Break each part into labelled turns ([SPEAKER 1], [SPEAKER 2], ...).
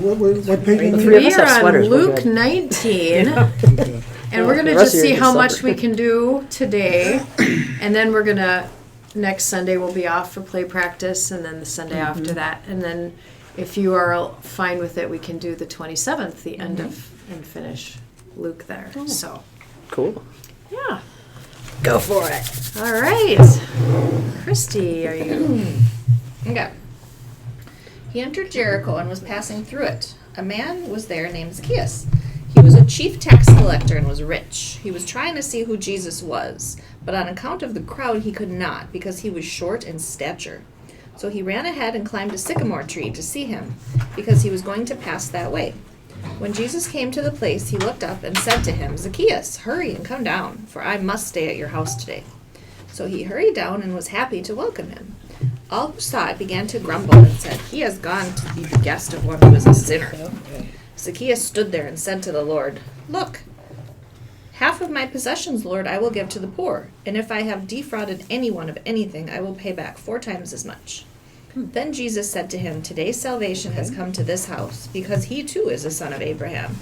[SPEAKER 1] What page?
[SPEAKER 2] The three of
[SPEAKER 3] We
[SPEAKER 2] us
[SPEAKER 3] are
[SPEAKER 2] have
[SPEAKER 3] on
[SPEAKER 2] sweaters. We're
[SPEAKER 3] Luke
[SPEAKER 2] good.
[SPEAKER 3] 19, and we're going to
[SPEAKER 2] The rest
[SPEAKER 3] just
[SPEAKER 2] of
[SPEAKER 3] see
[SPEAKER 2] you
[SPEAKER 3] how
[SPEAKER 2] just
[SPEAKER 3] much
[SPEAKER 2] suffer.
[SPEAKER 3] we can do today. And then we're going to, next Sunday we'll be off for play practice, and then the Sunday after that. And then if you are fine with it, we can do the 27th, the end of, and finish Luke there. So,
[SPEAKER 2] Cool.
[SPEAKER 3] yeah.
[SPEAKER 2] Go for it.
[SPEAKER 3] All right. Christy, are you?
[SPEAKER 4] Okay. He entered Jericho and was passing through it. A man was there named Zacchaeus. He was a chief tax collector and was rich. He was trying to see who Jesus was, but on account of the crowd he could not, because he was short in stature. So he ran ahead and climbed a sycamore tree to see him, because he was going to pass that way. When Jesus came to the place, he looked up and said to him, Zacchaeus, hurry and come down, for I must stay at your house today. So he hurried down and was happy to welcome him. All who saw it began to grumble and said, He has gone to be the guest of one who is a sinner. Zacchaeus stood there and said to the Lord, Look, half of my possessions, Lord, I will give to the poor, and if I have defrauded anyone of anything, I will pay back 4 times as much. Then Jesus said to him, Today salvation has come to this house, because he too is a son of Abraham.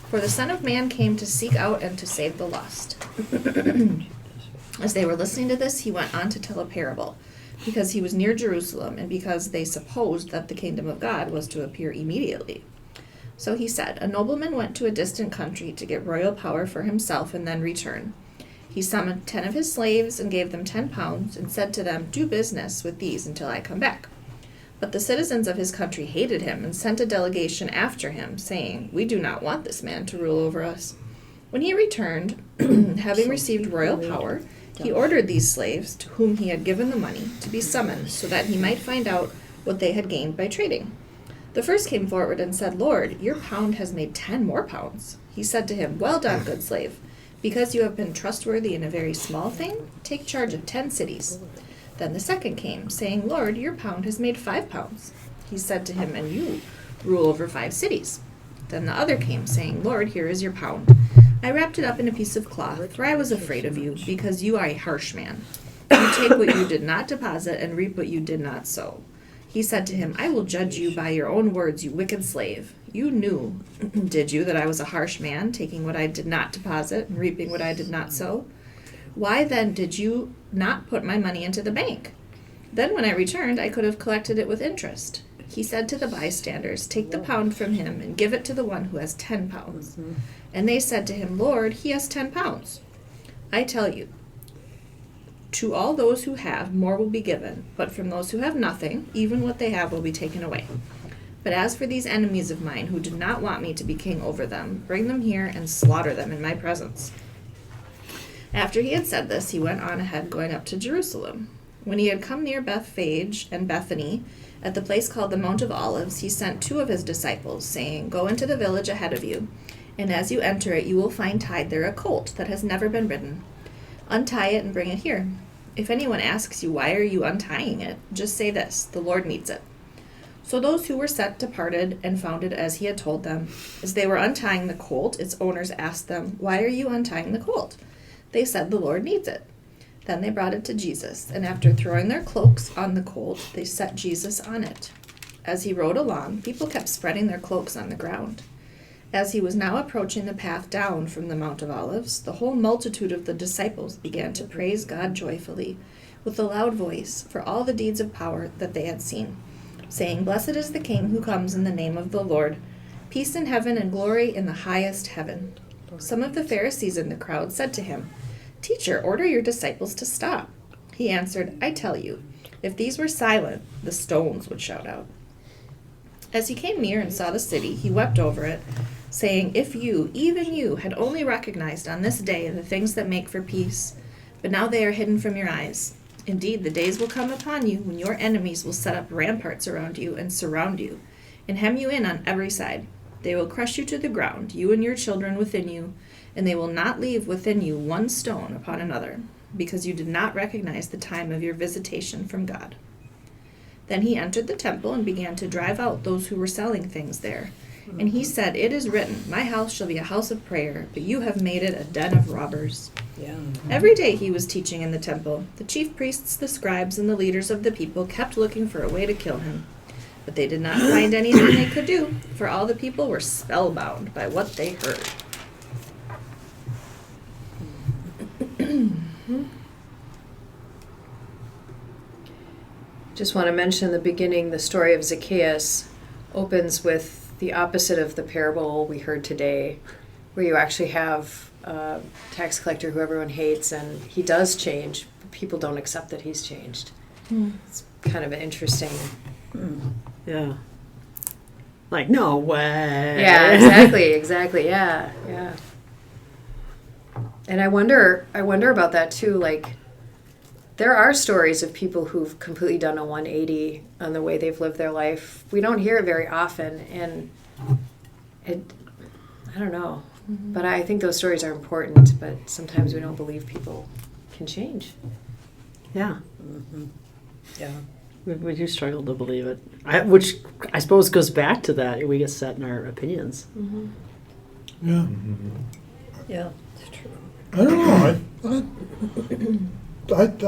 [SPEAKER 4] For the Son of Man came to seek out and to save the lost. As they were listening to this, he went on to tell a parable, because he was near Jerusalem, and because they supposed that the kingdom of God was to appear immediately. So he said, A nobleman went to a distant country to get royal power for himself and then return. He summoned 10 of his slaves and gave them 10 pounds, and said to them, Do business with these until I come back. But the citizens of his country hated him and sent a delegation after him, saying, We do not want this man to rule over us. When he returned, having received royal power, he ordered these slaves, to whom he had given the money, to be summoned, so that he might find out what they had gained by trading. The first came forward and said, Lord, your pound has made 10 more pounds. He said to him, Well done, good slave. Because you have been trustworthy in a very small thing, take charge of 10 cities. Then the second came, saying, Lord, your pound has made 5 pounds. He said to him, And you rule over 5 cities. Then the other came, saying, Lord, here is your pound. I wrapped it up in a piece of cloth, for I was afraid of you, because you are a harsh man. You take what you did not deposit and reap what you did not sow. He said to him, I will judge you by your own words, you wicked slave. You knew, did you, that I was a harsh man, taking what I did not deposit and reaping what I did not sow? Why then did you not put my money into the bank? Then when I returned, I could have collected it with interest. He said to the bystanders, Take the pound from him and give it to the one who has 10 pounds. And they said to him, Lord, he has 10 pounds. I tell you, to all those who have, more will be given, but from those who have nothing, even what they have will be taken away. But as for these enemies of mine who did not want me to be king over them, bring them here and slaughter them in my presence. After he had said this, he went on ahead, going up to Jerusalem. When he had come near Bethphage and Bethany, at the place called the Mount of Olives, he sent 2 of his disciples, saying, Go into the village ahead of you, and as you enter it, you will find tied there a colt that has never been ridden. Untie it and bring it here. If anyone asks you, Why are you untying it? Just say this, The Lord needs it. So those who were sent departed and found it as he had told them. As they were untying the colt, its owners asked them, Why are you untying the colt? They said, The Lord needs it. Then they brought it to Jesus, and after throwing their cloaks on the colt, they set Jesus on it. As he rode along, people kept spreading their cloaks on the ground. As he was now approaching the path down from the Mount of Olives, the whole multitude of the disciples began to praise God joyfully, with a loud voice, for all the deeds of power that they had seen, saying, Blessed is the King who comes in the name of the Lord, peace in heaven and glory in the highest heaven. Some of the Pharisees in the crowd said to him, Teacher, order your disciples to stop. He answered, I tell you, if these were silent, the stones would shout out. As he came near and saw the city, he wept over it, saying, If you, even you, had only recognized on this day the things that make for peace, but now they are hidden from your eyes. Indeed, the days will come upon you when your enemies will set up ramparts around you and surround you, and hem you in on every side. They will crush you to the ground, you and your children within you, and they will not leave within you one stone upon another, because you did not recognize the time of your visitation from God. Then he entered the temple and began to drive out those who were selling things there. And he said, It is written, My house shall be a house of prayer, but you have made it a den of robbers. Every day he was teaching in the temple. The chief priests, the scribes, and the leaders of the people kept looking for a way to kill him. But they did not find anything they could do, for all the people were spellbound by what they heard.
[SPEAKER 3] Just want to mention in the beginning, the story of Zacchaeus opens with the opposite of the parable we heard today, where you actually have a tax collector who everyone hates, and he does change, but people don't accept that he's changed. It's kind of an interesting.
[SPEAKER 2] Yeah. Like, no way.
[SPEAKER 3] Yeah, exactly. Yeah. And I wonder about that too. Like, there are stories of people who've completely done a 180 on the way they've lived their life. We don't hear it very often, and I don't know. But I think those stories are important, but sometimes we don't believe people can change.
[SPEAKER 2] Yeah. Yeah. We do struggle to believe it. Which I suppose goes back to that. We get set in our opinions.
[SPEAKER 1] Yeah.
[SPEAKER 2] Yeah, it's true.
[SPEAKER 1] I don't know.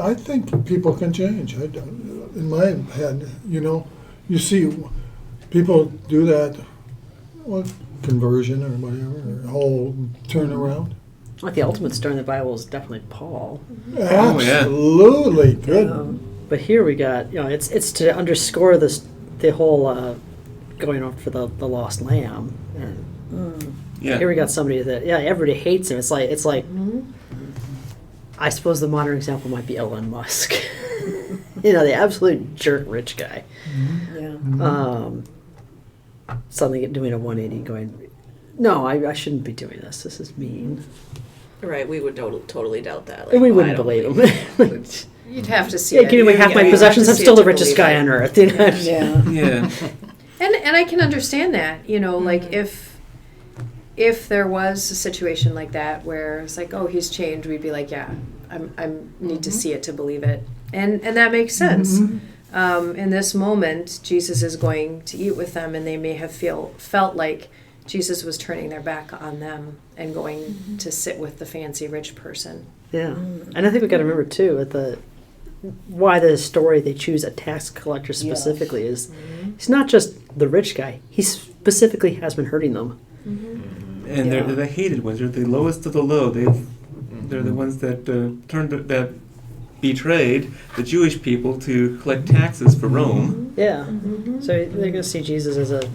[SPEAKER 1] I think people can change. In my head, you see people do that, conversion or whatever, or whole turnaround.
[SPEAKER 2] Like the ultimate story in the Bible is definitely Paul.
[SPEAKER 1] Absolutely good.
[SPEAKER 2] But here we got, it's to underscore the whole going off for the lost lamb. And here we got somebody that everybody hates him. It's like I suppose the modern example might be Elon Musk. The absolute jerk rich guy. Suddenly doing a 180 going, no, I shouldn't be doing this. This is mean.
[SPEAKER 4] Right, we would totally doubt that.
[SPEAKER 2] And we wouldn't believe him.
[SPEAKER 3] You'd have to see
[SPEAKER 2] Yeah,
[SPEAKER 3] it.
[SPEAKER 2] giving away half my
[SPEAKER 3] you'd
[SPEAKER 2] possessions,
[SPEAKER 3] have
[SPEAKER 2] I'm
[SPEAKER 3] to see
[SPEAKER 2] still
[SPEAKER 3] it
[SPEAKER 2] the
[SPEAKER 3] to
[SPEAKER 2] richest
[SPEAKER 3] believe
[SPEAKER 2] guy
[SPEAKER 3] it.
[SPEAKER 2] on earth.
[SPEAKER 5] Yeah.
[SPEAKER 3] And I can understand that, like if there was a situation like that where it's like, oh, he's changed, we'd be like, yeah, I need to see it to believe it, and that makes sense. In this moment, Jesus is going to eat with them, and they may have felt like Jesus was turning their back on them and going to sit with the fancy rich person.
[SPEAKER 2] Yeah, and I think we got to remember too why the story they choose a tax collector specifically is he's not just the rich guy. He specifically has been hurting them.
[SPEAKER 5] And they're the hated ones. They're the lowest of the low. They're the ones that that betrayed the Jewish people to collect taxes for Rome.
[SPEAKER 2] Yeah, so they're going to see Jesus as a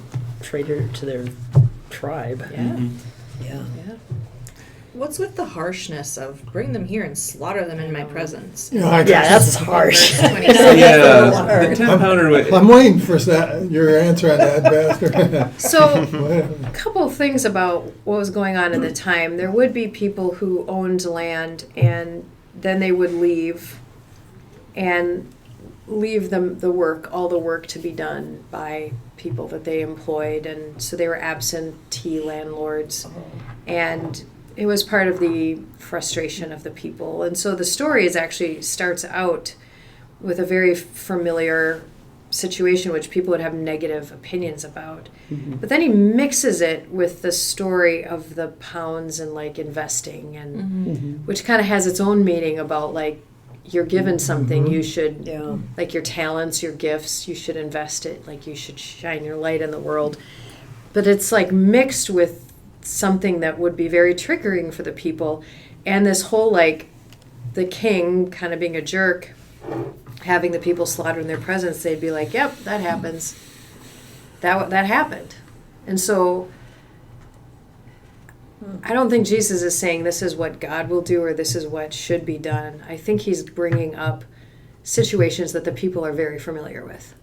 [SPEAKER 2] traitor to their tribe.
[SPEAKER 3] Yeah.
[SPEAKER 2] Yeah.
[SPEAKER 4] What's with the harshness of bring them here and slaughter them in my presence?
[SPEAKER 2] That's harsh.
[SPEAKER 4] Verse 26.
[SPEAKER 5] Yeah, the 10-pounder.
[SPEAKER 1] I'm waiting for your answer on that, Bastard.
[SPEAKER 3] So, a couple of things about what was going on at the time. There would be people who owned land, and then they would leave them all the work to be done by people that they employed, and so they were absentee landlords, and it was part of the frustration of the people. And so the story starts out with a very familiar situation which people would have negative opinions about. But then he mixes it with the story of the pounds and like investing, and which kind of has its own meaning about like you're given something, you should like your talents, your gifts, you should invest it, like you should shine your light in the world. But it's like mixed with something that would be very triggering for the people, and this whole like the king kind of being a jerk, having the people slaughtered in their presence. They'd be like, yep, that happens, that happened. And so I don't think Jesus is saying this is what God will do or this is what should be done. I think he's bringing up situations that the people are very familiar with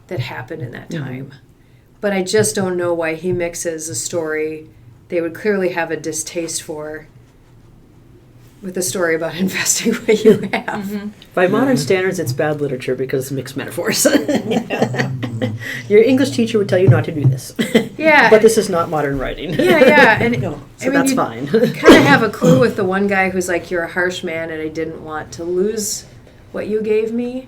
[SPEAKER 3] that happened in that time. But I just don't know why he mixes a story they would clearly have a distaste for with a story about investing what you have.
[SPEAKER 2] By modern standards, it's bad literature because it's mixed metaphors. Your English teacher would tell you not to do this.
[SPEAKER 3] Yeah.
[SPEAKER 2] But this is not modern writing.
[SPEAKER 3] Yeah. And
[SPEAKER 2] so
[SPEAKER 3] I mean,
[SPEAKER 2] that's
[SPEAKER 3] you
[SPEAKER 2] fine.
[SPEAKER 3] kind of have a clue with the one guy who's like, you're a harsh man and I didn't want to lose what you gave me.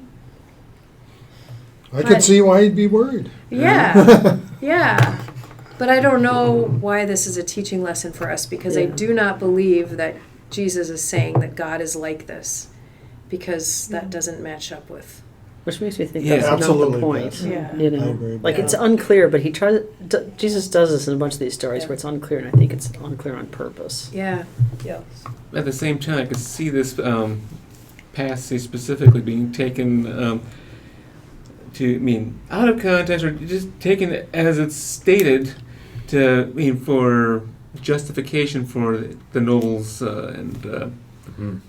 [SPEAKER 1] I could see why he'd be worried.
[SPEAKER 3] Yeah. But I don't know why this is a teaching lesson for us, because I do not believe that Jesus is saying that God is like this, because that doesn't match up with
[SPEAKER 2] Which makes me think
[SPEAKER 5] Yeah.
[SPEAKER 2] that's not the
[SPEAKER 1] Absolutely,
[SPEAKER 2] point.
[SPEAKER 1] Beth.
[SPEAKER 3] Yeah.
[SPEAKER 2] You know,
[SPEAKER 1] I agree.
[SPEAKER 2] like
[SPEAKER 3] Yeah.
[SPEAKER 2] it's unclear, but Jesus does this in a bunch of these stories where it's unclear, and I think it's unclear on purpose.
[SPEAKER 3] Yeah.
[SPEAKER 6] Yeah.
[SPEAKER 5] At the same time, I could see this passage specifically being taken out of context, or just taken as it's stated for justification for the nobles and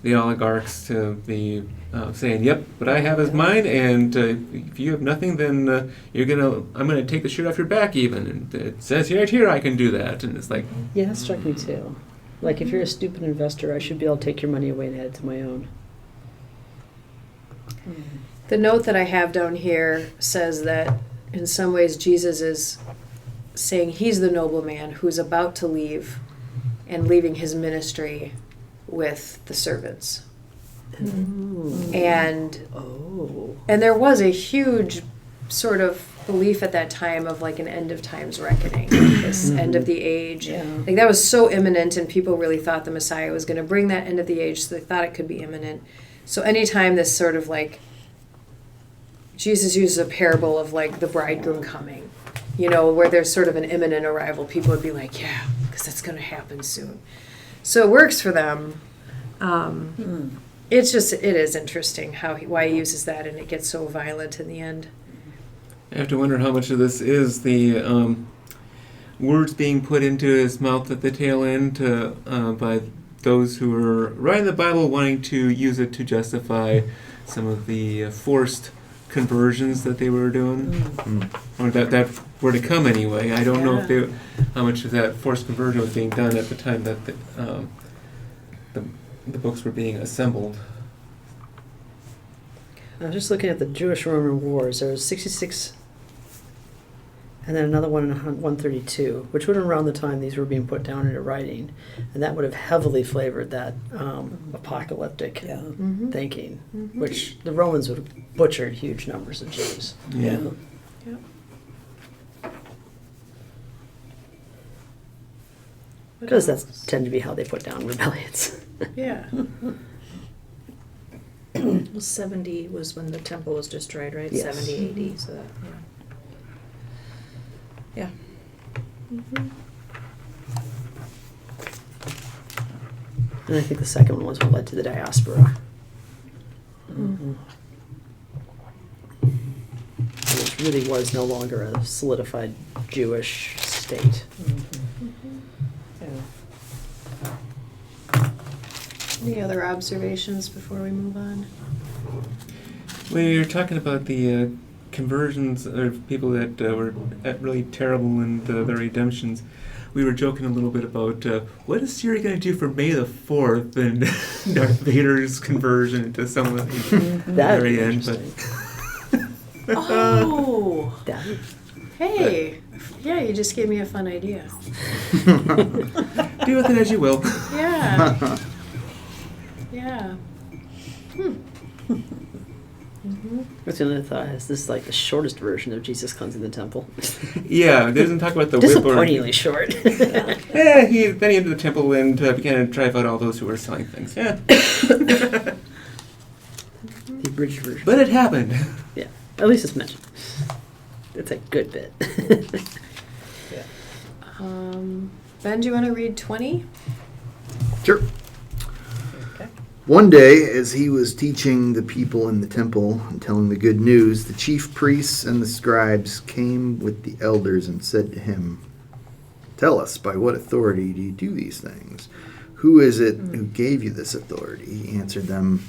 [SPEAKER 5] the oligarchs to be saying, "Yep, what I have is mine, and if you have nothing, then I'm gonna take the shirt off your back, even." And it says right here, I can do that, and it's like,
[SPEAKER 2] Yeah, that struck me too. Like, if you're a stupid investor, I should be able to take your money away and add it to my own.
[SPEAKER 3] The note that I have down here says that in some ways Jesus is saying he's the nobleman who's about to leave and leaving his ministry with the servants. And
[SPEAKER 2] Oh.
[SPEAKER 3] there was a huge sort of belief at that time of like an end of times reckoning, this end of the age.
[SPEAKER 2] Yeah.
[SPEAKER 3] Like that was so imminent, and people really thought the Messiah was going to bring that end of the age, so they thought it could be imminent. So anytime this sort of like Jesus uses a parable of like the bridegroom coming, where there's sort of an imminent arrival, people would be like, yeah, because that's going to happen soon. So it works for them. It is interesting why he uses that, and it gets so violent in the end.
[SPEAKER 5] I have to wonder how much of this is the words being put into his mouth at the tail end by those who are writing the Bible, wanting to use it to justify some of the forced conversions that they were doing, or that were to come anyway. I don't know if how much of that forced conversion was being done at the time that the books were being assembled.
[SPEAKER 2] I was just looking at the Jewish-Roman wars. There was 66, and then another one in 132, which would have been around the time these were being put down into writing, and that would have heavily flavored that apocalyptic
[SPEAKER 6] Yeah.
[SPEAKER 2] thinking, which the Romans would have butchered huge numbers of Jews.
[SPEAKER 5] Yeah.
[SPEAKER 2] Because that's tend to be how they put down rebellions.
[SPEAKER 3] Yeah.
[SPEAKER 4] Well, 70 was when the temple was destroyed, right?
[SPEAKER 2] Yes.
[SPEAKER 4] 70 AD. So that, yeah.
[SPEAKER 2] And I think the second one was what led to the diaspora. Which really was no longer a solidified Jewish state.
[SPEAKER 3] Any other observations before we move on?
[SPEAKER 5] When you're talking about the conversions of people that were really terrible in the redemptions, we were joking a little bit about what is Siri going to do for May the 4th and Darth Vader's conversion into someone at the
[SPEAKER 2] That would be
[SPEAKER 5] very end. But
[SPEAKER 2] interesting.
[SPEAKER 3] Oh!
[SPEAKER 2] That would-
[SPEAKER 3] Hey! Yeah, you just gave me a fun idea.
[SPEAKER 5] deal with it as you will.
[SPEAKER 3] Yeah. Yeah.
[SPEAKER 2] What's the other thought? Is this like the shortest version of Jesus cleansing the temple?
[SPEAKER 5] Yeah, it doesn't talk about the whip or...
[SPEAKER 2] Disappointingly short.
[SPEAKER 5] Yeah, then he entered the temple and began to drive out all those who were selling things. Yeah.
[SPEAKER 2] The abridged version.
[SPEAKER 5] But it happened.
[SPEAKER 2] Yeah, at least it's mentioned. It's a good bit.
[SPEAKER 3] Ben, do you want to read 20?
[SPEAKER 7] Sure. One day, as he was teaching the people in the temple and telling the good news, the chief priests and the scribes came with the elders and said to him, "Tell us, by what authority do you do these things? Who is it who gave you this authority?" He answered them,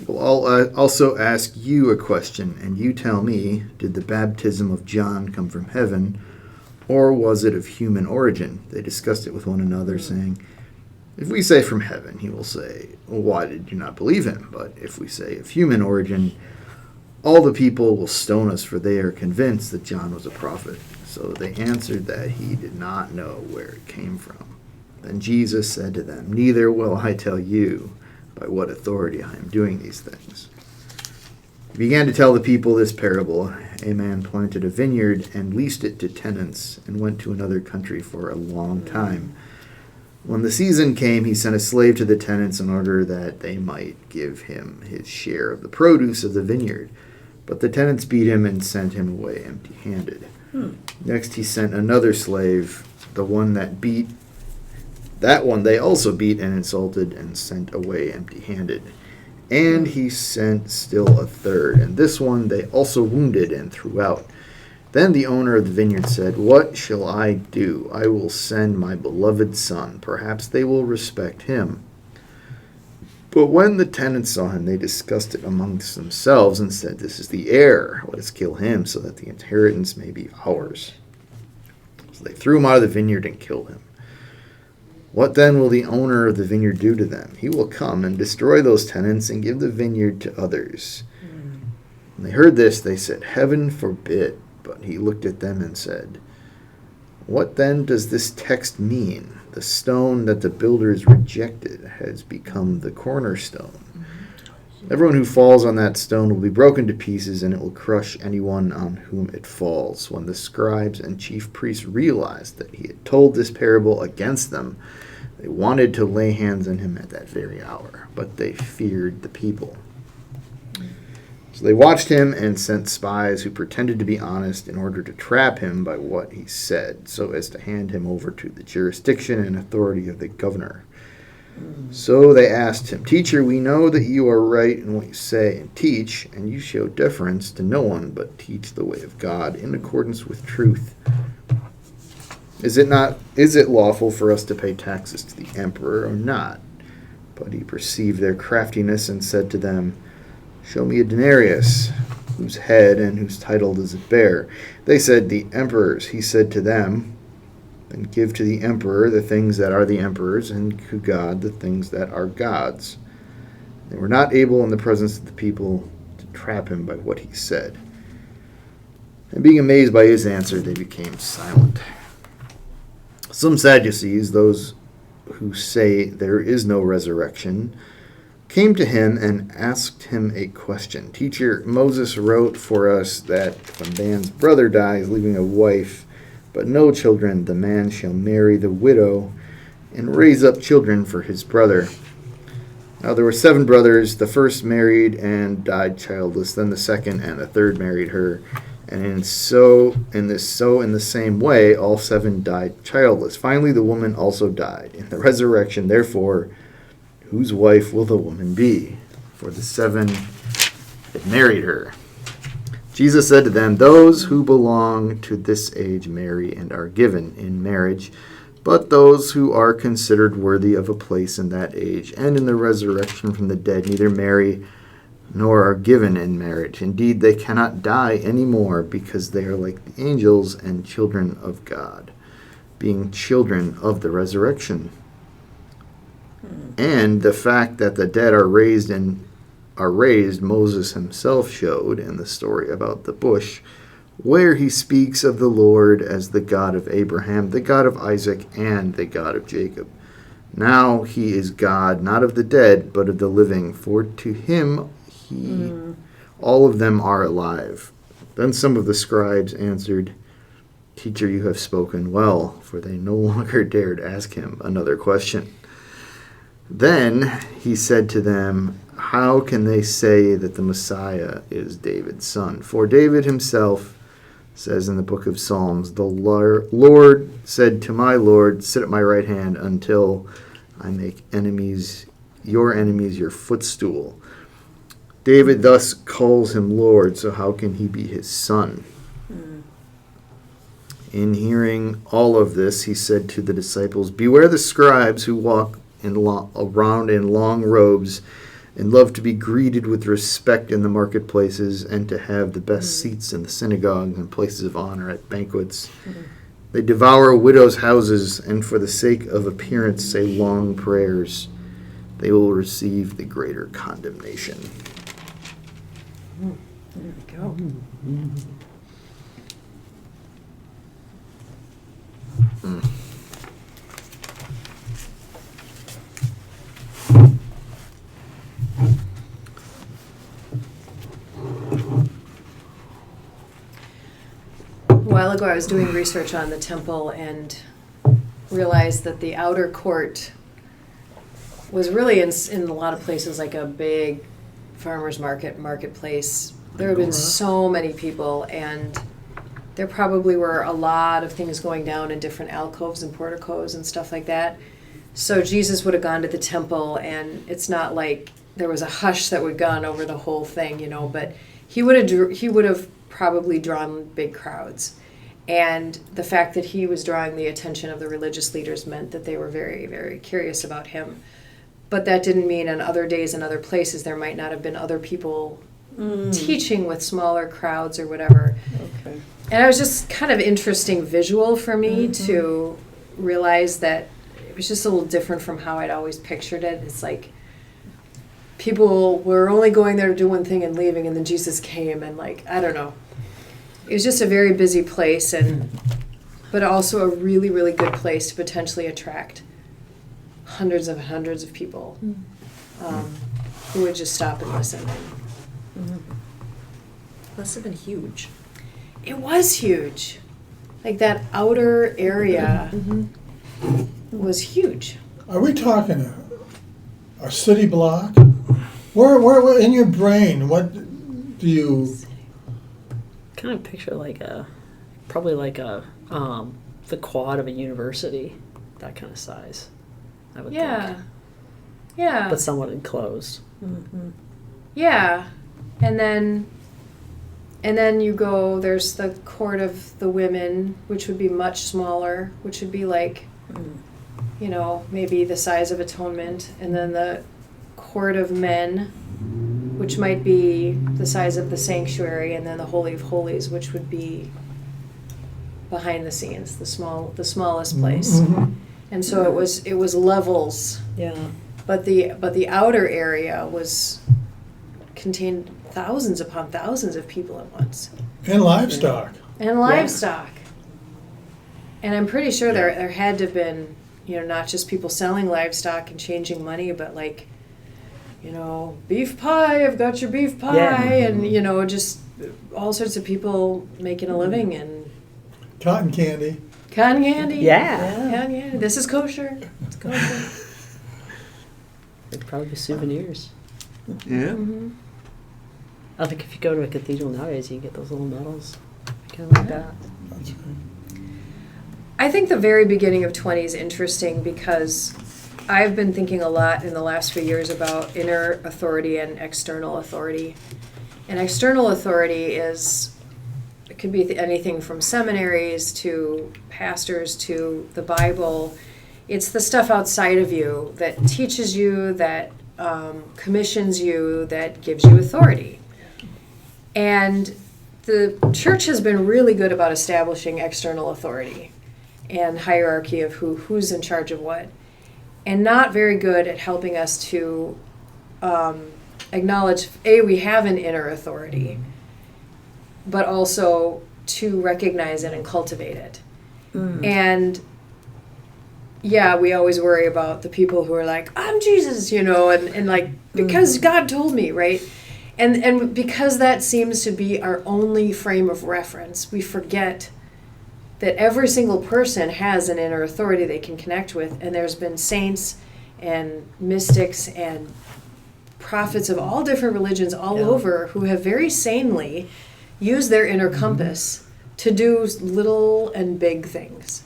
[SPEAKER 7] "Well, I'll also ask you a question, and you tell me, did the baptism of John come from heaven, or was it of human origin?" They discussed it with one another, saying, "If we say from heaven," he will say, "Well, why did you not believe him? But if we say of human origin, all the people will stone us, for they are convinced that John was a prophet." So they answered that he did not know where it came from. Then Jesus said to them, "Neither will I tell you by what authority I am doing these things." He began to tell the people this parable. A man planted a vineyard and leased it to tenants and went to another country for a long time. When the season came, he sent a slave to the tenants in order that they might give him his share of the produce of the vineyard. But the tenants beat him and sent him away empty-handed. Next he sent another slave, the one that beat. That one they also beat and insulted and sent away empty-handed. And he sent still a third, and this one they also wounded and threw out. Then the owner of the vineyard said, "What shall I do? I will send my beloved son. Perhaps they will respect him." But when the tenants saw him, they discussed it amongst themselves and said, "This is the heir. Let us kill him so that the inheritance may be ours." So they threw him out of the vineyard and killed him. What then will the owner of the vineyard do to them? He will come and destroy those tenants and give the vineyard to others. When they heard this, they said, "Heaven forbid." But he looked at them and said, "What then does this text mean? The stone that the builders rejected has become the cornerstone. Everyone who falls on that stone will be broken to pieces, and it will crush anyone on whom it falls." When the scribes and chief priests realized that he had told this parable against them, they wanted to lay hands on him at that very hour, but they feared the people. So they watched him and sent spies who pretended to be honest in order to trap him by what he said, so as to hand him over to the jurisdiction and authority of the governor. So they asked him, "Teacher, we know that you are right in what you say and teach, and you show deference to no one, but teach the way of God in accordance with truth. Is it lawful for us to pay taxes to the emperor or not?" But he perceived their craftiness and said to them, "Show me a denarius. Whose head and whose title does it bear?" They said, "The emperor's." He said to them, "Then give to the emperor the things that are the emperor's, and to God the things that are God's." They were not able in the presence of the people to trap him by what he said. And being amazed by his answer, they became silent. Some Sadducees, those who say there is no resurrection, came to him and asked him a question. "Teacher, Moses wrote for us that if a man's brother dies, leaving a wife but no children, the man shall marry the widow and raise up children for his brother. Now there were 7 brothers. The first married and died childless. Then the second and the third married her. And in the same way, all 7 died childless. Finally, the woman also died. In the resurrection, therefore, whose wife will the woman be? For the 7 had married her." Jesus said to them, "Those who belong to this age marry and are given in marriage, but those who are considered worthy of a place in that age and in the resurrection from the dead neither marry nor are given in marriage. Indeed, they cannot die any more, because they are like the angels and children of God, being children of the resurrection. And the fact that the dead are raised, Moses himself showed in the story about the bush, where he speaks of the Lord as the God of Abraham, the God of Isaac, and the God of Jacob. Now he is God, not of the dead, but of the living, for to him all of them are alive." Then some of the scribes answered, "Teacher, you have spoken well," for they no longer dared ask him another question. Then he said to them, "How can they say that the Messiah is David's son? For David himself says in the book of Psalms, 'The Lord said to my Lord, sit at my right hand until I make your enemies your footstool.' David thus calls him Lord, so how can he be his son?" In hearing all of this, he said to the disciples, "Beware the scribes who walk around in long robes and love to be greeted with respect in the marketplaces and to have the best seats in the synagogues and places of honor at banquets. They devour widows' houses and for the sake of appearance say long prayers. They will receive the greater condemnation."
[SPEAKER 3] There we go. A while ago, I was doing research on the temple and realized that the outer court was really in a lot of places like a big farmer's marketplace, There have been so many people, and there probably were a lot of things going down in different alcoves and porticos and stuff like that. So Jesus would have gone to the temple, and it's not like there was a hush that would gone over the whole thing, but he would have probably drawn big crowds. And the fact that he was drawing the attention of the religious leaders meant that they were very, very curious about him. But that didn't mean on other days and other places there might not have been other people teaching with smaller crowds or whatever.
[SPEAKER 2] Okay.
[SPEAKER 3] And it was just kind of interesting visual for me to realize that it was just a little different from how I'd always pictured it. It's like people were only going there to do one thing and leaving, and then Jesus came, and I don't know. It was just a very busy place, but also a really, really good place to potentially attract hundreds of people who would just stop and listen.
[SPEAKER 4] Must have been huge.
[SPEAKER 3] It was huge. Like that outer area was huge.
[SPEAKER 1] Are we talking a city block? Where in your brain, what do you...
[SPEAKER 2] Kind of picture probably the quad of a university, that kind of size, I would think.
[SPEAKER 3] Yeah.
[SPEAKER 2] But somewhat enclosed.
[SPEAKER 3] Yeah. And then you go, there's the court of the women, which would be much smaller, which would be maybe the size of Atonement. And then the court of men, which might be the size of the sanctuary, and then the Holy of Holies, which would be behind the scenes, the smallest place. And so it was levels.
[SPEAKER 2] Yeah.
[SPEAKER 3] But the outer area contained thousands upon thousands of people at once.
[SPEAKER 1] And livestock.
[SPEAKER 3] And livestock. And I'm pretty sure there had to have been, not just people selling livestock and changing money, but beef pie, I've got your beef pie, and, just all sorts of people making a living, and
[SPEAKER 1] Cotton candy.
[SPEAKER 3] cotton candy.
[SPEAKER 2] Yeah.
[SPEAKER 3] Cotton candy. This is kosher. It's kosher.
[SPEAKER 2] It'd probably be souvenirs.
[SPEAKER 5] Yeah.
[SPEAKER 2] I think if you go to a cathedral nowadays, you get those little medals. Kind of like that.
[SPEAKER 3] I think the very beginning of 20 is interesting because I've been thinking a lot in the last few years about inner authority and external authority. And external authority it could be anything from seminaries to pastors to the Bible. It's the stuff outside of you that teaches you, that commissions you, that gives you authority. And the church has been really good about establishing external authority and hierarchy of who's in charge of what, and not very good at helping us to acknowledge, we have an inner authority, but also to recognize it and cultivate it. And we always worry about the people who are like, I'm Jesus, and because God told me, right? And because that seems to be our only frame of reference, we forget that every single person has an inner authority they can connect with. And there's been saints and mystics and prophets of all different religions all over who have very sanely used their inner compass to do little and big things.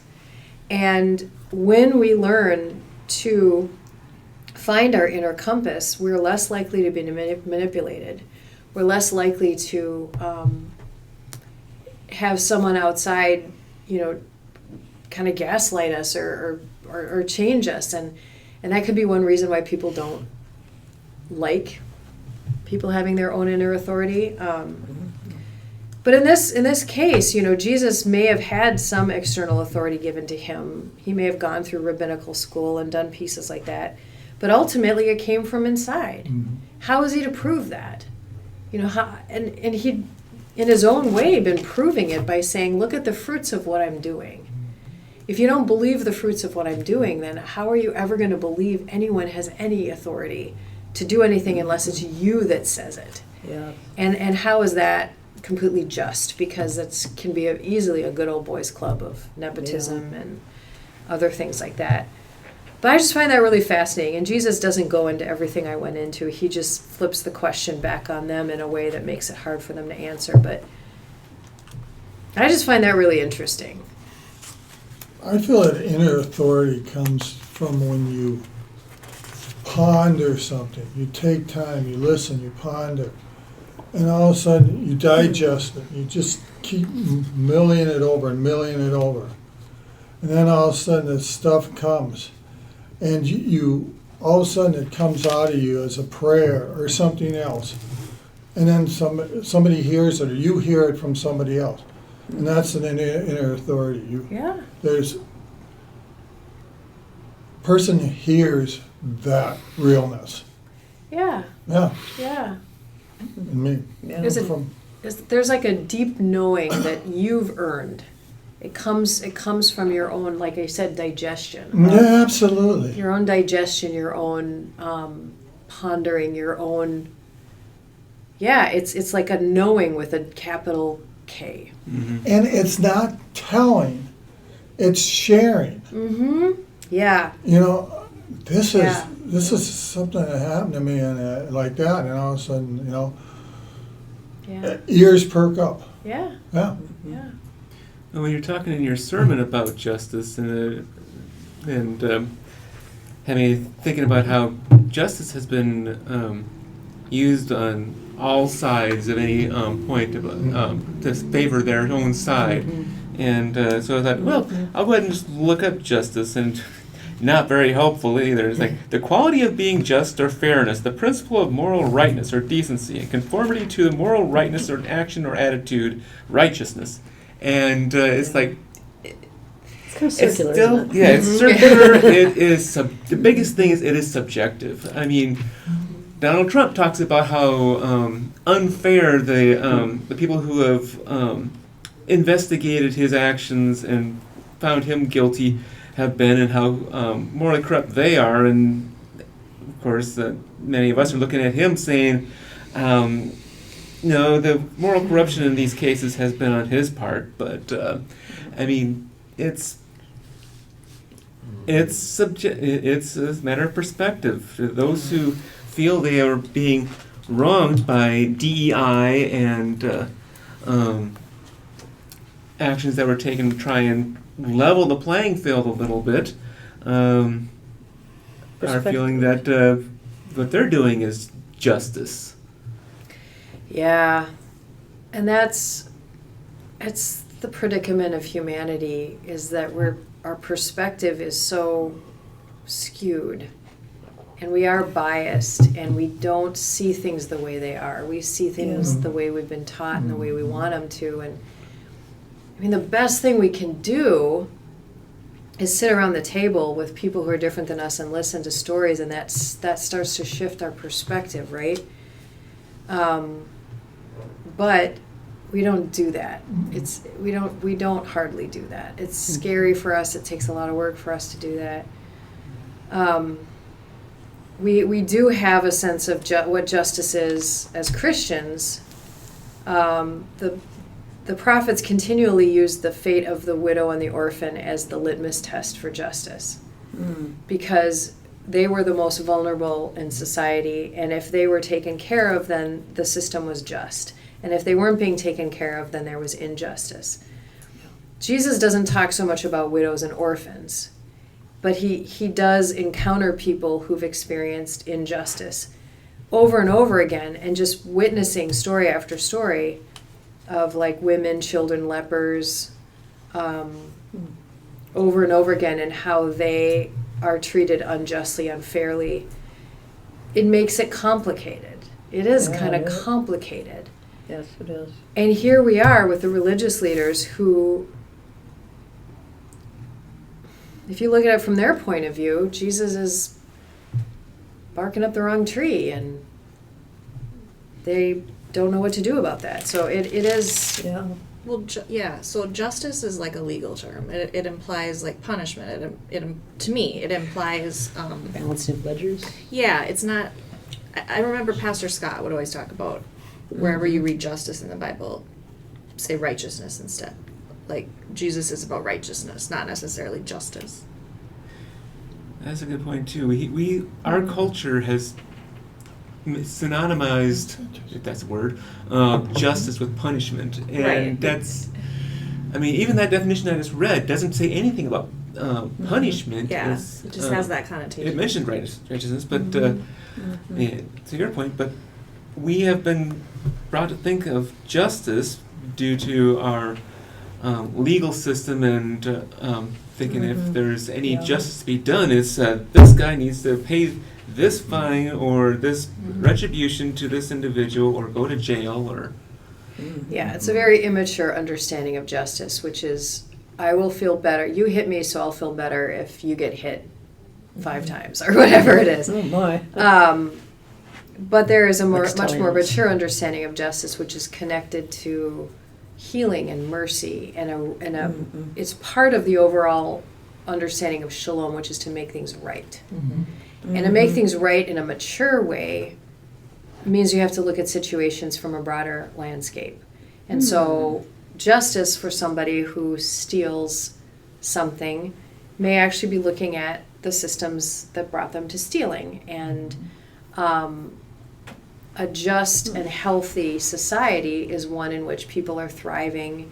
[SPEAKER 3] And when we learn to find our inner compass, we're less likely to be manipulated. We're less likely to have someone outside, kind of gaslight us or change us. And that could be one reason why people don't like people having their own inner authority. But in this case, Jesus may have had some external authority given to him. He may have gone through rabbinical school and done pieces like that. But ultimately, it came from inside. How is he to prove that? And he'd, in his own way, been proving it by saying, look at the fruits of what I'm doing. If you don't believe the fruits of what I'm doing, then how are you ever going to believe anyone has any authority to do anything unless it's you that says it?
[SPEAKER 2] Yeah.
[SPEAKER 3] And how is that completely just? Because it can be easily a good old boys club of nepotism and other things like that. But I just find that really fascinating. And Jesus doesn't go into everything I went into. He just flips the question back on them in a way that makes it hard for them to answer. But I just find that really interesting.
[SPEAKER 1] I feel that inner authority comes from when you ponder something. You take time, you listen, you ponder, and all of a sudden you digest it. You just keep milling it over and milling it over. And then all of a sudden this stuff comes. And you all of a sudden it comes out of you as a prayer or something else. And then somebody hears it, or you hear it from somebody else. And that's an inner authority.
[SPEAKER 3] Yeah.
[SPEAKER 1] There's person hears that realness.
[SPEAKER 3] Yeah.
[SPEAKER 1] Yeah,
[SPEAKER 3] Yeah.
[SPEAKER 1] in me.
[SPEAKER 3] Is it-
[SPEAKER 1] From,
[SPEAKER 3] There's like a deep knowing that you've earned. It comes from your own, like I said, digestion.
[SPEAKER 1] yeah, absolutely.
[SPEAKER 3] Your own digestion, your own pondering, your own. Yeah, it's like a knowing with a capital K.
[SPEAKER 1] And it's not telling, it's sharing.
[SPEAKER 3] Mm-hmm. Yeah.
[SPEAKER 1] You know, this
[SPEAKER 3] Yeah.
[SPEAKER 1] is something that happened to me, and like that, and all of a sudden, you know,
[SPEAKER 3] Yeah.
[SPEAKER 1] ears perk up.
[SPEAKER 3] Yeah.
[SPEAKER 1] Yeah.
[SPEAKER 3] Yeah.
[SPEAKER 5] And when you're talking in your sermon about justice had me thinking about how justice has been used on all sides of any point to favor their own side. And so I thought, well, I'll go ahead and just look up justice, and not very helpful either. It's like the quality of being just or fairness, the principle of moral rightness or decency, and conformity to the moral rightness or action or attitude, righteousness. And it's like,
[SPEAKER 2] It's kind of
[SPEAKER 5] it's
[SPEAKER 2] circular,
[SPEAKER 5] still,
[SPEAKER 2] isn't it?
[SPEAKER 5] yeah, it's circular. It is the biggest thing is it is subjective. I mean, Donald Trump talks about how unfair the people who have investigated his actions and found him guilty have been, and how morally corrupt they are. And of course, many of us are looking at him saying, no, the moral corruption in these cases has been on his part. But I mean, it's it's a matter of perspective. Those who feel they are being wronged by DEI and actions that were taken to try and level the playing field a little bit are feeling that what they're doing is justice.
[SPEAKER 3] Yeah. And it's the predicament of humanity, is that our perspective is so skewed, and we are biased, and we don't see things the way they are. We see things the way we've been taught and the way we want them to. And I mean, the best thing we can do is sit around the table with people who are different than us and listen to stories, and that starts to shift our perspective, right? But we don't do that. We don't hardly do that. It's scary for us. It takes a lot of work for us to do that. We do have a sense of what justice is as Christians. The prophets continually use the fate of the widow and the orphan as the litmus test for justice, because they were the most vulnerable in society, and if they were taken care of, then the system was just. And if they weren't being taken care of, then there was injustice. Jesus doesn't talk so much about widows and orphans, but he does encounter people who've experienced injustice over and over again, and just witnessing story after story of like women, children, lepers, over and over again, and how they are treated unjustly, unfairly. It makes it complicated. It is kind of complicated.
[SPEAKER 6] Yes, it is.
[SPEAKER 3] And here we are with the religious leaders who, if you look at it from their point of view, Jesus is barking up the wrong tree, and they don't know what to do about that. So it is.
[SPEAKER 6] Yeah.
[SPEAKER 4] Well, so justice is like a legal term. It implies like punishment. To me, it implies.
[SPEAKER 2] Balancing of ledgers.
[SPEAKER 4] Yeah, it's not. I remember Pastor Scott would always talk about wherever you read justice in the Bible, say righteousness instead. Like Jesus is about righteousness, not necessarily justice.
[SPEAKER 5] That's a good point too. Our culture has synonymized, if that's a word, justice with punishment, and
[SPEAKER 3] Right.
[SPEAKER 5] that's. I mean, even that definition I just read doesn't say anything about punishment.
[SPEAKER 4] Yeah,
[SPEAKER 5] It's,
[SPEAKER 4] it just has that connotation.
[SPEAKER 5] It mentioned righteousness, but yeah, to your point, but we have been brought to think of justice due to our legal system and thinking if there's any justice to be done, it's this guy needs to pay this fine or this retribution to this individual or go to jail or.
[SPEAKER 3] Yeah, it's a very immature understanding of justice, which is, I will feel better. You hit me, so I'll feel better if you get hit 5 times or whatever it is.
[SPEAKER 2] Oh my.
[SPEAKER 3] But there is a much more
[SPEAKER 2] Extolians.
[SPEAKER 3] mature understanding of justice, which is connected to healing and mercy, and it's part of the overall understanding of shalom, which is to make things right. And to make things right in a mature way means you have to look at situations from a broader landscape. And so justice for somebody who steals something may actually be looking at the systems that brought them to stealing. And a just and healthy society is one in which people are thriving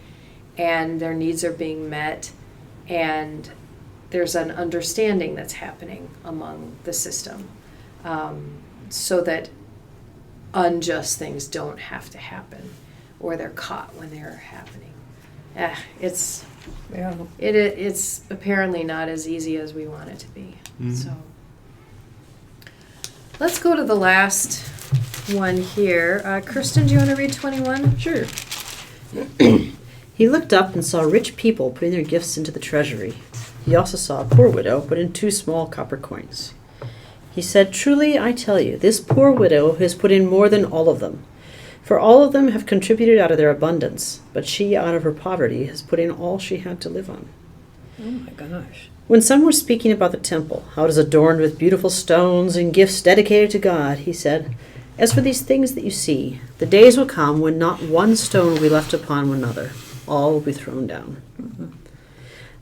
[SPEAKER 3] and their needs are being met, and there's an understanding that's happening among the system, so that unjust things don't have to happen, or they're caught when they're happening. It's apparently not as easy as we want it to be. So let's go to the last one here. Kirsten, do you want to read 21?
[SPEAKER 2] Sure. He looked up and saw rich people putting their gifts into the treasury. He also saw a poor widow put in 2 small copper coins. He said, "Truly, I tell you, this poor widow has put in more than all of them. For all of them have contributed out of their abundance, but she, out of her poverty, has put in all she had to live on."
[SPEAKER 6] Oh my gosh.
[SPEAKER 2] When some were speaking about the temple, how it is adorned with beautiful stones and gifts dedicated to God, he said, "As for these things that you see, the days will come when not one stone will be left upon another. All will be thrown down."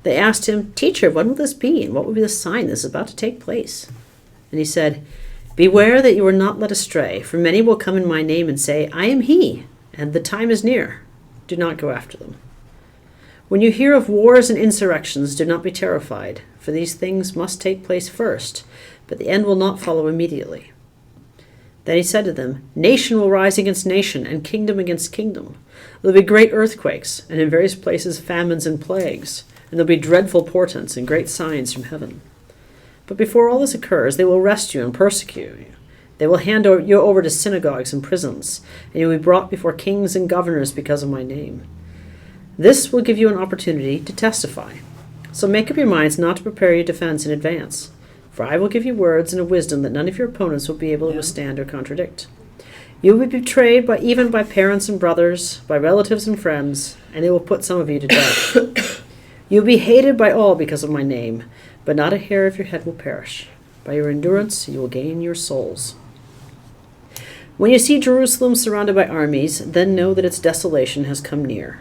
[SPEAKER 2] They asked him, "Teacher, when will this be, and what will be the sign this is about to take place?" And he said, "Beware that you are not led astray, for many will come in my name and say, 'I am he,' and the time is near. Do not go after them. When you hear of wars and insurrections, do not be terrified, for these things must take place first, but the end will not follow immediately." Then he said to them, "Nation will rise against nation, and kingdom against kingdom. There will be great earthquakes, and in various places famines and plagues, and there will be dreadful portents and great signs from heaven. But before all this occurs, they will arrest you and persecute you. They will hand you over to synagogues and prisons, and you will be brought before kings and governors because of my name. This will give you an opportunity to testify. So make up your minds not to prepare your defense in advance, for I will give you words and a wisdom that none of your opponents will be able to withstand or contradict. You will be betrayed even by parents and brothers, by relatives and friends, and they will put some of you to death. You will be hated by all because of my name, but not a hair of your head will perish. By your endurance you will gain your souls. When you see Jerusalem surrounded by armies, then know that its desolation has come near.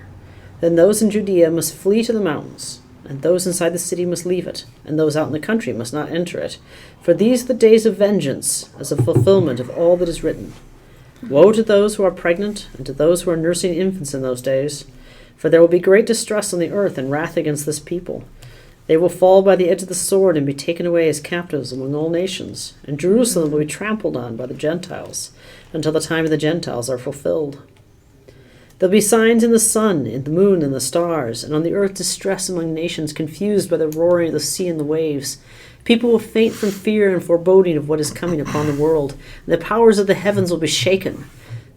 [SPEAKER 2] Then those in Judea must flee to the mountains, and those inside the city must leave it, and those out in the country must not enter it. For these are the days of vengeance, as a fulfillment of all that is written. Woe to those who are pregnant, and to those who are nursing infants in those days, for there will be great distress on the earth and wrath against this people. They will fall by the edge of the sword and be taken away as captives among all nations, and Jerusalem will be trampled on by the Gentiles, until the time of the Gentiles are fulfilled. There'll be signs in the sun, in the moon, and the stars, and on the earth distress among nations, confused by the roaring of the sea and the waves. People will faint from fear and foreboding of what is coming upon the world, and the powers of the heavens will be shaken.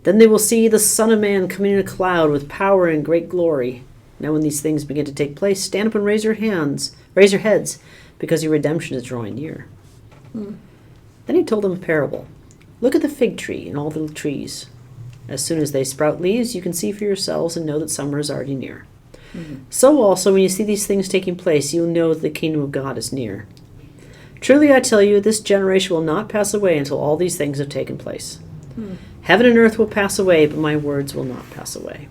[SPEAKER 2] Then they will see the Son of Man coming in a cloud with power and great glory. Now when these things begin to take place, stand up and raise your heads, because your redemption is drawing near." Then he told them a parable. "Look at the fig tree and all the trees. As soon as they sprout leaves, you can see for yourselves and know that summer is already near. So also, when you see these things taking place, you will know that the kingdom of God is near. Truly I tell you, this generation will not pass away until all these things have taken place. Heaven and earth will pass away, but my words will not pass away."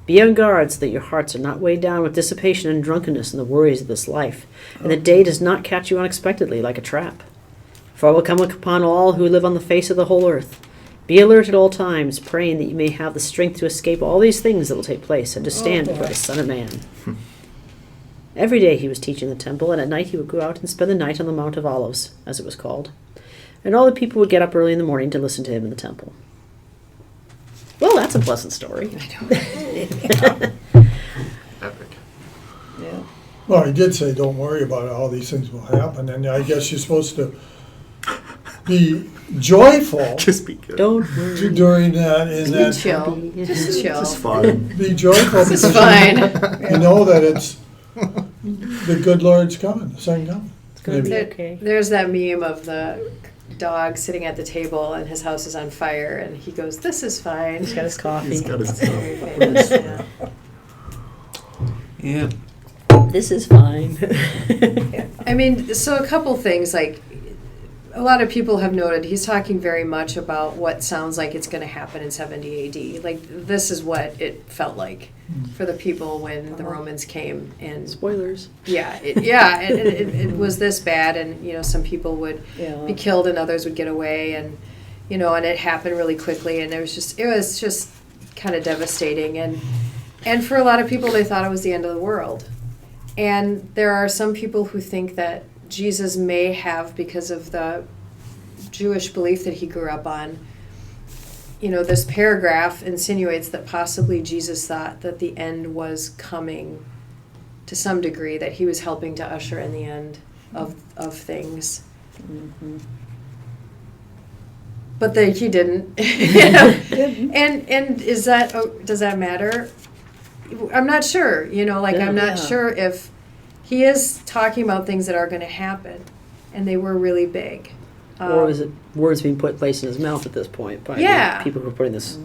[SPEAKER 2] Be on guard so that your hearts are not weighed down with dissipation and drunkenness and the worries of this life, and the day does not catch you unexpectedly like a trap. For I will come upon all who live on the face of the whole earth. Be alert at all times, praying that you may have the strength to escape all these things that will take place and to stand before the Son of Man. Every day he was teaching the temple, and at night he would go out and spend the night on the Mount of Olives, as it was called. And all the people would get up early in the morning to listen to him in the temple. Well, that's a pleasant story.
[SPEAKER 7] Epic.
[SPEAKER 6] Yeah.
[SPEAKER 1] Well, he did say, don't worry about it, all these things will happen, and I guess you're supposed to be joyful
[SPEAKER 7] Just be good.
[SPEAKER 2] Don't worry.
[SPEAKER 1] during that, in
[SPEAKER 3] Be
[SPEAKER 1] that,
[SPEAKER 3] chill. Just chill.
[SPEAKER 7] Just fun.
[SPEAKER 1] be joyful
[SPEAKER 3] This is
[SPEAKER 1] because
[SPEAKER 3] fine.
[SPEAKER 1] you know that it's, the good Lord's coming, the second coming.
[SPEAKER 2] It's going to be
[SPEAKER 1] Maybe.
[SPEAKER 2] okay.
[SPEAKER 3] There's that meme of the dog sitting at the table and his house is on fire, and he goes, "This is fine."
[SPEAKER 2] He's got his coffee.
[SPEAKER 7] He's got his
[SPEAKER 3] Very famous, yeah.
[SPEAKER 5] Yeah.
[SPEAKER 2] This is fine.
[SPEAKER 3] I mean, so a couple things, like, a lot of people have noted he's talking very much about what sounds like it's going to happen in 70 AD. Like, this is what it felt like for the people when the Romans came. And
[SPEAKER 2] Spoilers.
[SPEAKER 3] yeah, it was this bad, and, you know, some people would
[SPEAKER 2] Yeah.
[SPEAKER 3] be killed and others would get away, and, you know, and it happened really quickly, and it was just kind of devastating. And for a lot of people, they thought it was the end of the world. And there are some people who think that Jesus may have, because of the Jewish belief that he grew up on, you know, this paragraph insinuates that possibly Jesus thought that the end was coming to some degree, that he was helping to usher in the end of things. But that he didn't. You know? And is that, does that matter? I'm not sure, you know, like, I'm not sure if he is talking about things that are going to happen, and they were really big.
[SPEAKER 2] Or is it words being placed in his mouth at this point by
[SPEAKER 3] Yeah.
[SPEAKER 2] the people who are putting this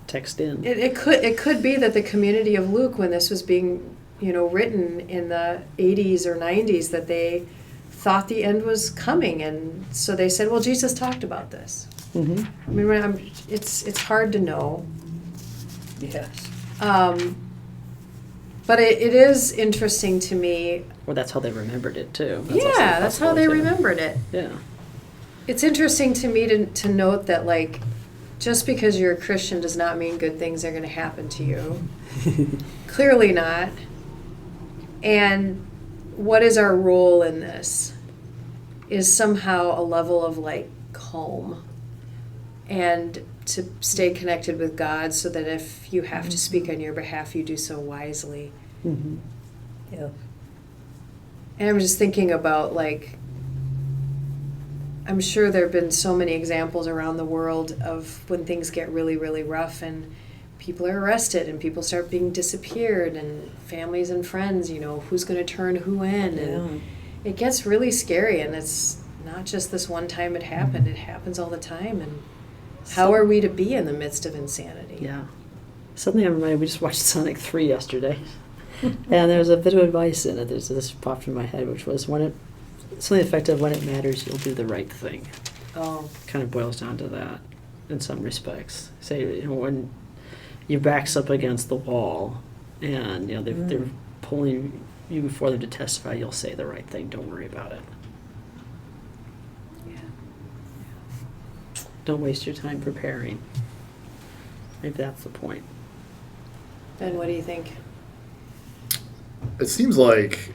[SPEAKER 2] text in?
[SPEAKER 3] It could be that the community of Luke, when this was being, you know, written in the 80s or 90s, that they thought the end was coming, and so they said, well, Jesus talked about this.
[SPEAKER 2] Mm-hmm.
[SPEAKER 3] I mean, it's hard to know.
[SPEAKER 6] Yes.
[SPEAKER 3] But it is interesting to me.
[SPEAKER 2] Or that's how they remembered it too. That's also
[SPEAKER 3] Yeah, that's how they
[SPEAKER 2] possible, too.
[SPEAKER 3] remembered it.
[SPEAKER 2] Yeah.
[SPEAKER 3] It's interesting to me to note that, like, just because you're a Christian does not mean good things are going to happen to you. Clearly not. And what is our role in this is somehow a level of, like, calm, and to stay connected with God so that if you have to speak on your behalf, you do so wisely.
[SPEAKER 2] Mm-hmm.
[SPEAKER 6] Yeah.
[SPEAKER 3] And I'm just thinking about, like, I'm sure there have been so many examples around the world of when things get really, really rough and people are arrested and people start being disappeared, and families and friends, you know, who's going to turn who in. And it gets really scary, and it's not just this one time it happened. It happens all the time. And how are we to be in the midst of insanity?
[SPEAKER 2] Yeah. Suddenly I'm reminded, we just watched Sonic 3 yesterday. And there's a bit of advice in it. This popped in my head, which was something effective, when it matters, you'll do the right thing.
[SPEAKER 3] Oh,
[SPEAKER 2] Kind of boils down to that in some respects. Say, you know, when your back's up against the wall and, you know, they're pulling you before them to testify, you'll say the right thing. Don't worry about it.
[SPEAKER 3] yeah.
[SPEAKER 2] Don't waste your time preparing. Maybe that's the point.
[SPEAKER 3] Ben, what do you think?
[SPEAKER 7] It seems like,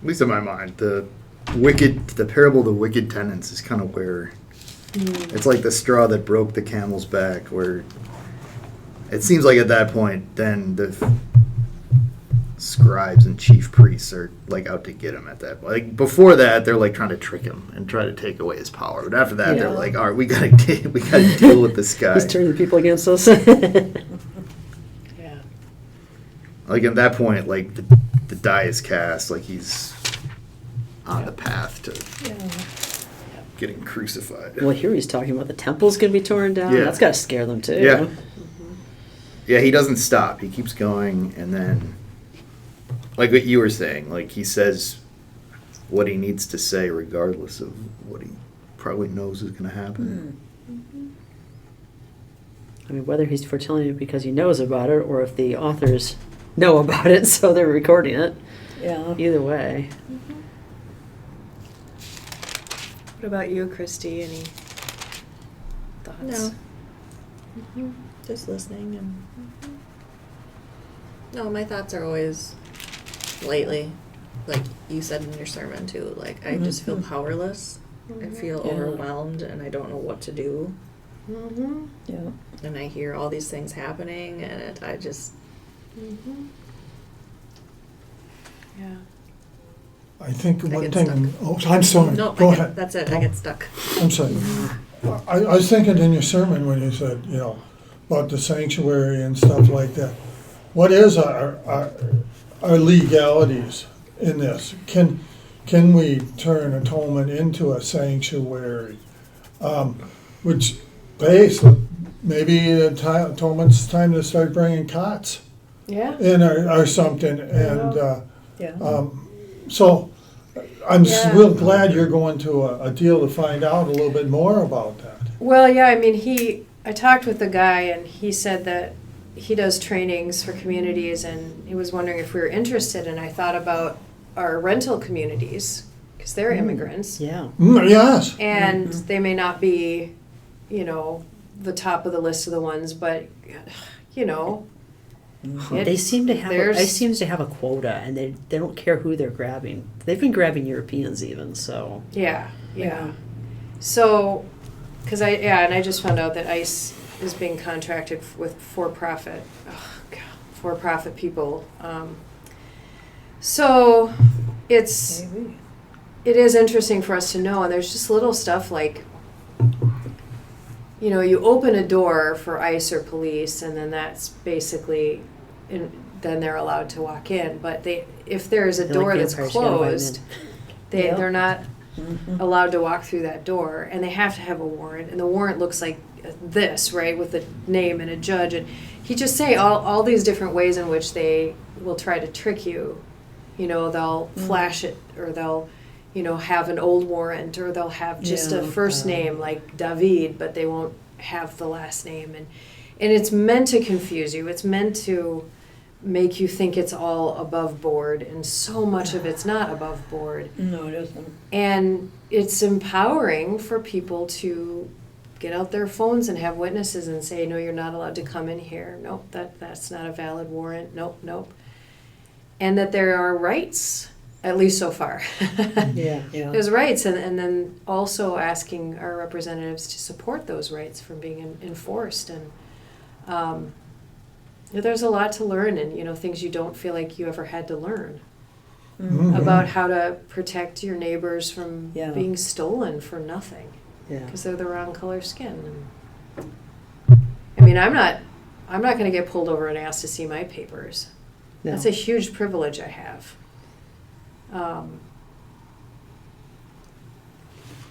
[SPEAKER 7] at least in my mind, the parable of the wicked tenants is kind of where it's like the straw that broke the camel's back, where it seems like at that point, then the scribes and chief priests are like out to get him at that point. Like before that, they're like trying to trick him and try to take away his power. But after that, they're
[SPEAKER 2] Yeah.
[SPEAKER 7] like, all right, we gotta deal with this guy.
[SPEAKER 2] He's turning people against us.
[SPEAKER 3] Yeah.
[SPEAKER 7] Like at that point, like the die is cast. Like he's on the path to getting crucified.
[SPEAKER 2] Well, here he's talking about the temple's going to be torn down.
[SPEAKER 7] Yeah.
[SPEAKER 2] That's got to scare them too.
[SPEAKER 7] Yeah. Yeah, he doesn't stop. He keeps going, and then, like what you were saying, like he says what he needs to say, regardless of what he probably knows is going to happen.
[SPEAKER 2] I mean, whether he's foretelling it because he knows about it or if the authors know about it, so they're recording it.
[SPEAKER 6] Yeah.
[SPEAKER 2] Either way.
[SPEAKER 3] What about you, Christy? Any thoughts?
[SPEAKER 4] No. Just listening and. No, my thoughts are always lately, like you said in your sermon too, like I just feel powerless. I feel
[SPEAKER 6] Yeah.
[SPEAKER 4] overwhelmed and I don't know what to do.
[SPEAKER 3] Mm-hmm.
[SPEAKER 6] Yeah.
[SPEAKER 4] And I hear all these things happening and I just.
[SPEAKER 3] Mm-hmm. Yeah.
[SPEAKER 1] I think
[SPEAKER 4] I
[SPEAKER 1] one
[SPEAKER 4] get
[SPEAKER 1] thing, I'm sorry,
[SPEAKER 4] No,
[SPEAKER 1] go ahead.
[SPEAKER 4] that's it. I get stuck.
[SPEAKER 1] I'm sorry. I was thinking in your sermon when you said, about the sanctuary and stuff like that. What is our legalities in this? Can we turn atonement into a sanctuary? Which maybe atonement's time to start bringing cots
[SPEAKER 3] Yeah.
[SPEAKER 1] in or something. And
[SPEAKER 6] Yeah.
[SPEAKER 1] so I'm
[SPEAKER 3] Yeah.
[SPEAKER 1] real glad you're going to a deal to find out a little bit more about that.
[SPEAKER 3] Well, yeah, I mean, I talked with the guy and he said that he does trainings for communities and he was wondering if we were interested. And I thought about our rental communities because they're immigrants
[SPEAKER 2] Yeah.
[SPEAKER 1] Yes.
[SPEAKER 3] and they may not be, the top of the list of the ones, but,
[SPEAKER 2] They seem to have.
[SPEAKER 3] there's-
[SPEAKER 2] It seems to have a quota, and they don't care who they're grabbing. They've been grabbing Europeans even. So
[SPEAKER 3] Yeah. So, and I just found out that ICE is being contracted with for-profit people. So
[SPEAKER 6] Maybe.
[SPEAKER 3] it is interesting for us to know, and there's just little stuff like, you open a door for ICE or police, and then that's basically, then they're allowed to walk in. But if there's a
[SPEAKER 2] They're
[SPEAKER 3] door
[SPEAKER 2] like
[SPEAKER 3] that's
[SPEAKER 2] vampires, you gotta invite 'em
[SPEAKER 3] closed,
[SPEAKER 2] in.
[SPEAKER 6] Yeah.
[SPEAKER 3] they're not
[SPEAKER 6] Mhm.
[SPEAKER 3] allowed to walk through that door, and they have to have a warrant, and the warrant looks like this, right, with a name and a judge, and he just say all these different ways in which they will try to trick you. They'll flash it, or they'll, have an old warrant, or they'll have just a
[SPEAKER 6] Yeah.
[SPEAKER 3] first name like David, but they won't have the last name, and it's meant to confuse you. It's meant to make you think it's all above board, and so much of it's not above board.
[SPEAKER 6] No, it isn't.
[SPEAKER 3] And it's empowering for people to get out their phones and have witnesses and say, no, you're not allowed to come in here. Nope, that's not a valid warrant. Nope. And that there are rights, at least so far.
[SPEAKER 2] yeah.
[SPEAKER 6] Yeah.
[SPEAKER 3] There's rights, and then also asking our representatives to support those rights from being enforced. And there's a lot to learn, and things you don't feel like you ever had to learn.
[SPEAKER 1] Mhm.
[SPEAKER 3] About how to protect your neighbors from
[SPEAKER 6] Yeah.
[SPEAKER 3] being stolen for nothing
[SPEAKER 2] Yeah.
[SPEAKER 3] because they're the wrong color skin. And, I mean, I'm not going to get pulled over and asked to see my papers.
[SPEAKER 2] No.
[SPEAKER 3] That's a huge privilege I have.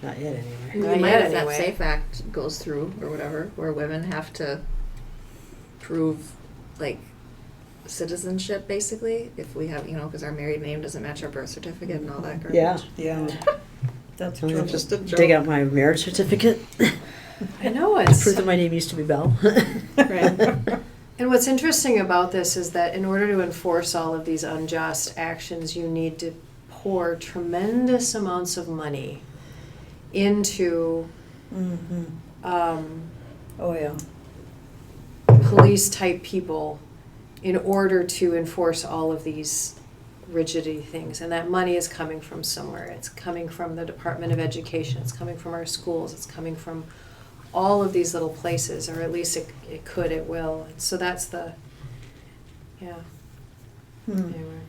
[SPEAKER 2] Not yet, anyway.
[SPEAKER 4] We
[SPEAKER 3] Not
[SPEAKER 4] might
[SPEAKER 3] yet,
[SPEAKER 4] if that
[SPEAKER 3] anyway.
[SPEAKER 4] SAFE Act goes through or whatever, where women have to prove like citizenship basically if we have, because our married name doesn't match our birth certificate and all that garbage.
[SPEAKER 2] Yeah.
[SPEAKER 6] Yeah. That's
[SPEAKER 2] I'm
[SPEAKER 6] true.
[SPEAKER 2] gonna
[SPEAKER 4] Just a joke.
[SPEAKER 2] dig out my marriage certificate.
[SPEAKER 3] I know it's
[SPEAKER 2] Prove that my name used to be Belle.
[SPEAKER 3] right. And what's interesting about this is that in order to enforce all of these unjust actions, you need to pour tremendous amounts of money into
[SPEAKER 6] Mm-hmm. Oh, yeah.
[SPEAKER 3] police type people in order to enforce all of these rigidity things. And that money is coming from somewhere. It's coming from the Department of Education. It's coming from our schools. It's coming from all of these little places, or at least it will. And so that's the, yeah.
[SPEAKER 6] Hmm.
[SPEAKER 3] Anyway.